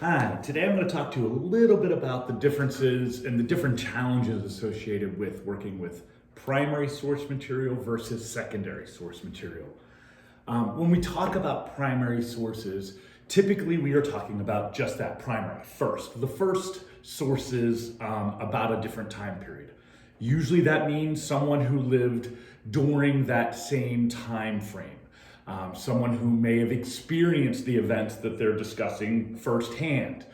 Hi, today I'm going to talk to you a little bit about the differences and the different challenges associated with working with primary source material versus secondary source material. When we talk about primary sources, typically we are talking about just that primary, the first sources about a different time period. Usually that means someone who lived during that same time frame. Someone who may have experienced the events that they're discussing firsthand.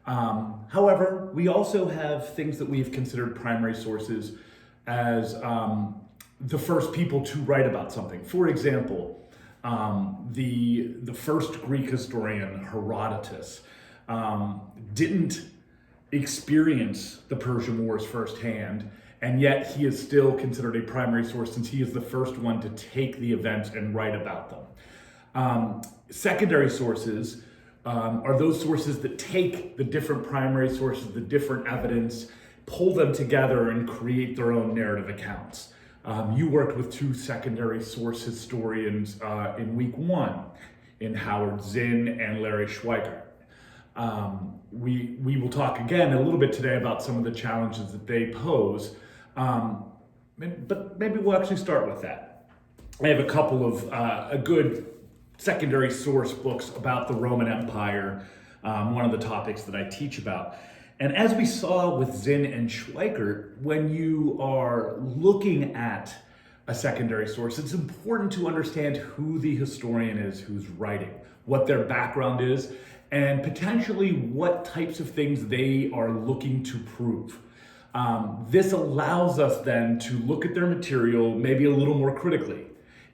However, we also have things that we've considered primary sources as the first people to write about something. For example, the first Greek historian, Herodotus, didn't experience the Persian Wars firsthand, and yet he is still considered a primary source since he is the first one to take the events and write about them. Secondary sources are those sources that take the different primary sources, the different evidence, pull them together and create their own narrative accounts. You worked with two secondary source historians in week one, in Howard Zinn and Larry Schweikart. We will talk again a little bit today about some of the challenges that they pose, but maybe we'll actually start with that. I have a couple of a good secondary source books about the Roman Empire, one of the topics that I teach about. And as we saw with Zinn and Schweikart, when you are looking at a secondary source, it's important to understand who the historian is who's writing, what their background is, and potentially what types of things they are looking to prove. This allows us then to look at their material maybe a little more critically.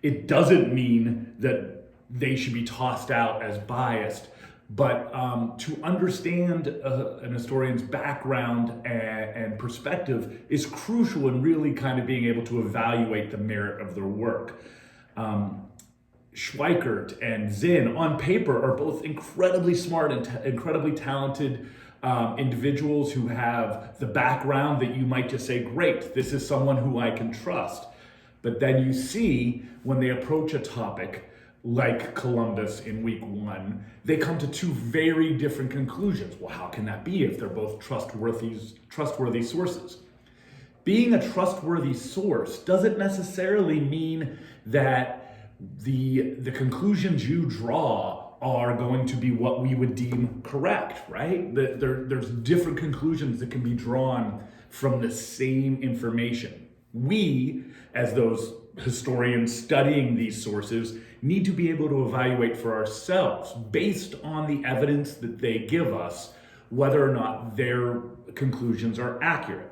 It doesn't mean that they should be tossed out as biased, but to understand an historian's background and perspective is crucial in really kind of being able to evaluate the merit of their work. Schweikart and Zinn, on paper, are both incredibly smart and incredibly talented individuals who have the background that you might just say, great, this is someone who I can trust. But then you see when they approach a topic like Columbus in week one, they come to two very different conclusions. Well, how can that be if they're both trustworthy sources? Being a trustworthy source doesn't necessarily mean that the conclusions you draw are going to be what we would deem correct, right? There's different conclusions that can be drawn from the same information. We, as those historians studying these sources, need to be able to evaluate for ourselves, based on the evidence that they give us, whether or not their conclusions are accurate.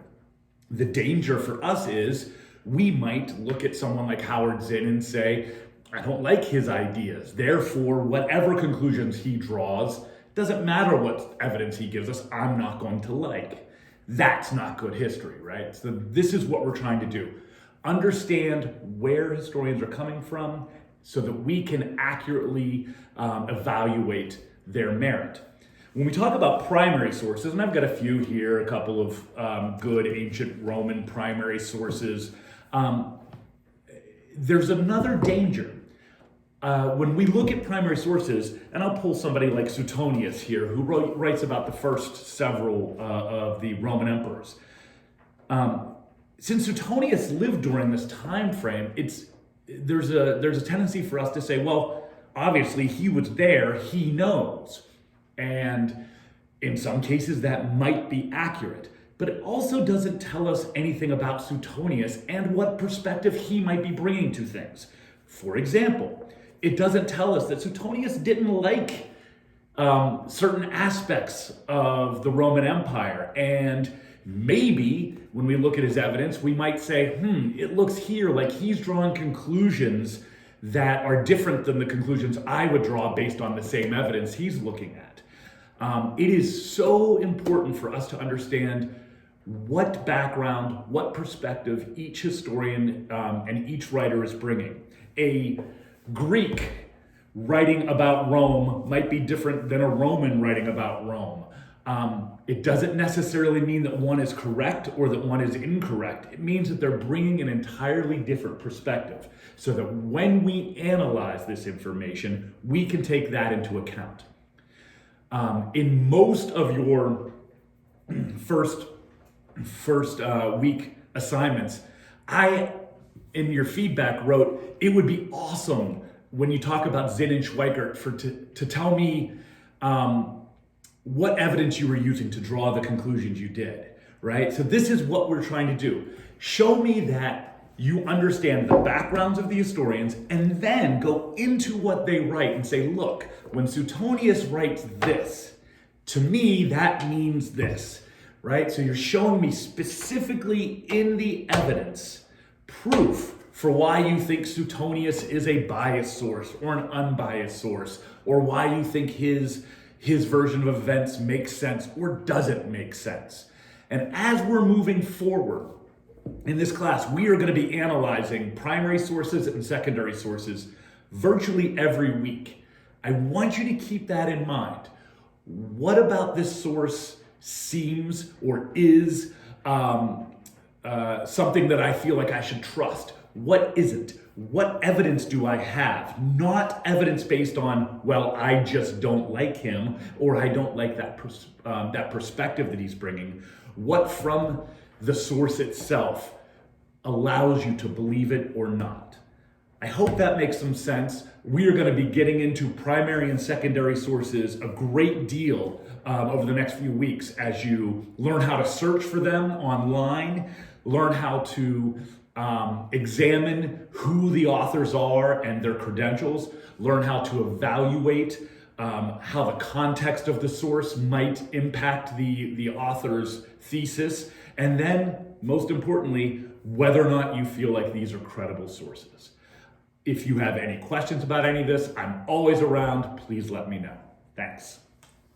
The danger for us is we might look at someone like Howard Zinn and say, I don't like his ideas. Therefore, whatever conclusions he draws, doesn't matter what evidence he gives us, I'm not going to like. That's not good history, right? So this is what we're trying to do. Understand where historians are coming from so that we can accurately evaluate their merit. When we talk about primary sources, and I've got a few here, a couple of good ancient Roman primary sources, there's another danger. When we look at primary sources, and I'll pull somebody like Suetonius here, who writes about the first several of the Roman emperors. Since Suetonius lived during this time frame, there's a tendency for us to say, well, obviously he was there, he knows. And in some cases that might be accurate, but it also doesn't tell us anything about Suetonius and what perspective he might be bringing to things. For example, it doesn't tell us that Suetonius didn't like certain aspects of the Roman Empire, and maybe when we look at his evidence, we might say, it looks here like he's drawing conclusions that are different than the conclusions I would draw based on the same evidence he's looking at. It is so important for us to understand what background, what perspective each historian and each writer is bringing. A Greek writing about Rome might be different than a Roman writing about Rome. It doesn't necessarily mean that one is correct or that one is incorrect. It means that they're bringing an entirely different perspective so that when we analyze this information, we can take that into account. In most of your first week assignments, I, in your feedback, wrote, it would be awesome when you talk about Zinn and Schweikart to tell me what evidence you were using to draw the conclusions you did, right? So this is what we're trying to do. Show me that you understand the backgrounds of the historians, and then go into what they write and say, look, when Suetonius writes this, to me, that means this, right? So you're showing me specifically in the evidence proof for why you think Suetonius is a biased source or an unbiased source, or why you think his version of events makes sense or doesn't make sense. And as we're moving forward in this class, we are going to be analyzing primary sources and secondary sources virtually every week. I want you to keep that in mind. What about this source seems or is something that I feel like I should trust? What isn't? What evidence do I have? Not evidence based on, well, I just don't like him, or I don't like that perspective that he's bringing. What from the source itself allows you to believe it or not? I hope that makes some sense. We are going to be getting into primary and secondary sources a great deal over the next few weeks as you learn how to search for them online, learn how to examine who the authors are and their credentials, learn how to evaluate how the context of the source might impact the author's thesis, and then, most importantly, whether or not you feel like these are credible sources. If you have any questions about any of this, I'm always around. Please let me know. Thanks.